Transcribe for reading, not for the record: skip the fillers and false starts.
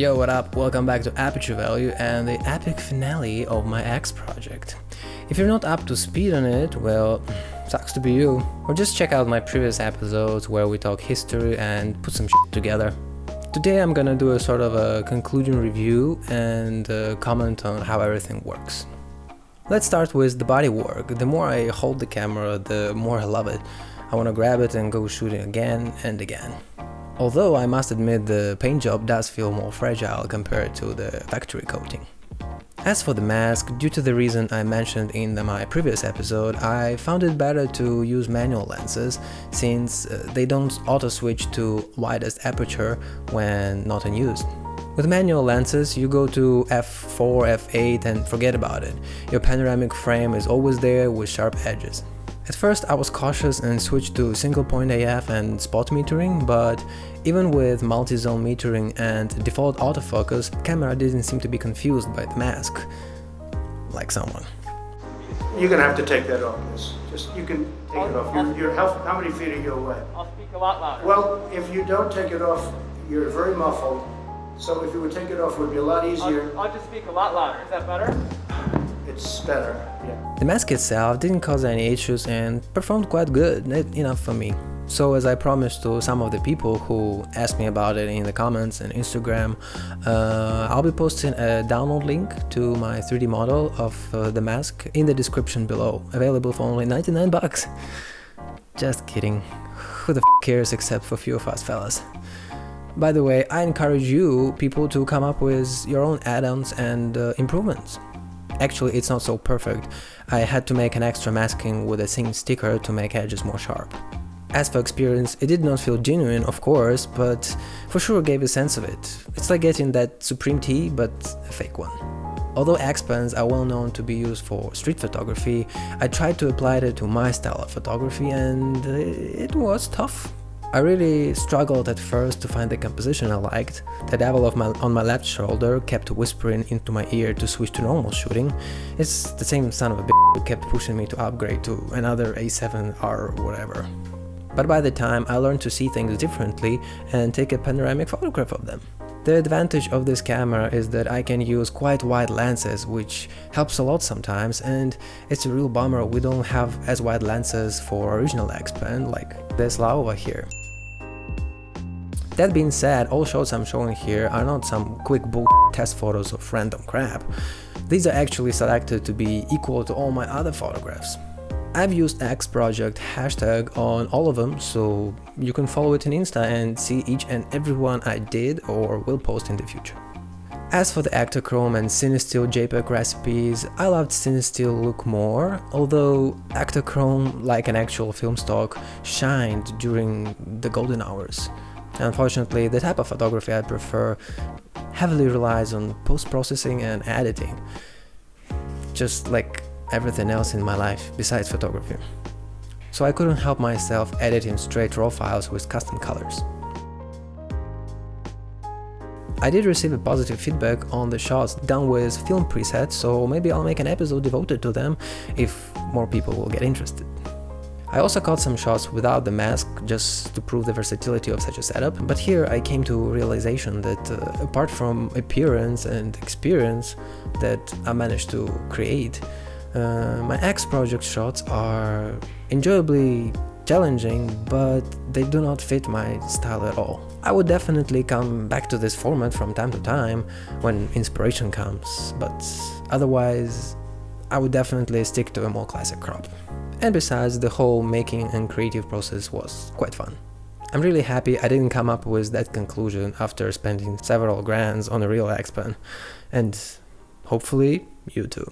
Yo, what up? Welcome back to Aperture Value and the epic finale of my X project. If you're not up to speed on it, well, sucks to be you. Or just check out my previous episodes where we talk history and put some shit together. Today I'm gonna do a sort of a conclusion review and comment on how everything works. Let's start with the body work. The more I hold the camera, the more I love it. I wanna grab it and go shooting again and again. Although I must admit the paint job does feel more fragile compared to the factory coating. As for the mask, due to the reason I mentioned in my previous episode, I found it better to use manual lenses since they don't auto-switch to widest aperture when not in use. With manual lenses, you go to f4, f8 and forget about it. Your panoramic frame is always there with sharp edges. At first I was cautious and switched to single point AF and spot metering, but even with multi-zone metering and default autofocus, the camera didn't seem to be confused by the mask, like someone. You're gonna have to take that off. You can take it off. How many feet are you away? I'll speak a lot louder. Well, if you don't take it off, you're very muffled. So if you would take it off, it would be a lot easier. I'll just speak a lot louder. Is that better? It's better, yeah. The mask itself didn't cause any issues and performed quite good, enough for me. So as I promised to some of the people who asked me about it in the comments and Instagram, I'll be posting a download link to my 3D model of the mask in the description below, available for only 99 bucks. Just kidding, who the cares except for a few of us fellas. By the way, I encourage you people to come up with your own add-ons and improvements. Actually, it's not so perfect. I had to make an extra masking with a synced sticker to make edges more sharp. As for experience, it did not feel genuine, of course, but for sure gave a sense of it. It's like getting that Supreme tea, but a fake one. Although X pens are well known to be used for street photography, I tried to apply it to my style of photography and it was tough. I really struggled at first to find the composition I liked. The devil on my left shoulder kept whispering into my ear to switch to normal shooting. It's the same son of a bitch who kept pushing me to upgrade to another A7R or whatever. But by the time I learned to see things differently and take a panoramic photograph of them. The advantage of this camera is that I can use quite wide lenses, which helps a lot sometimes, and it's a real bummer we don't have as wide lenses for original X pen like this over here. That being said, all shots I'm showing here are not some quick bull test photos of random crap. These are actually selected to be equal to all my other photographs. I've used X project hashtag on all of them, so you can follow it on Insta and see each and every one I did or will post in the future. As for the Actochrome and Cinestill JPEG recipes, I loved Cinestill look more, although Actochrome, like an actual film stock, shined during the golden hours. Unfortunately, the type of photography I prefer heavily relies on post-processing and editing, just like everything else in my life besides photography. So I couldn't help myself editing straight raw files with custom colors. I did receive a positive feedback on the shots done with film presets, so maybe I'll make an episode devoted to them if more people will get interested. I also caught some shots without the mask just to prove the versatility of such a setup, but here I came to a realization that apart from appearance and experience that I managed to create, my X project shots are enjoyably challenging, but they do not fit my style at all. I would definitely come back to this format from time to time when inspiration comes, but otherwise I would definitely stick to a more classic crop. And besides, the whole making and creative process was quite fun. I'm really happy I didn't come up with that conclusion after spending several grands on a real X pen, and hopefully you too.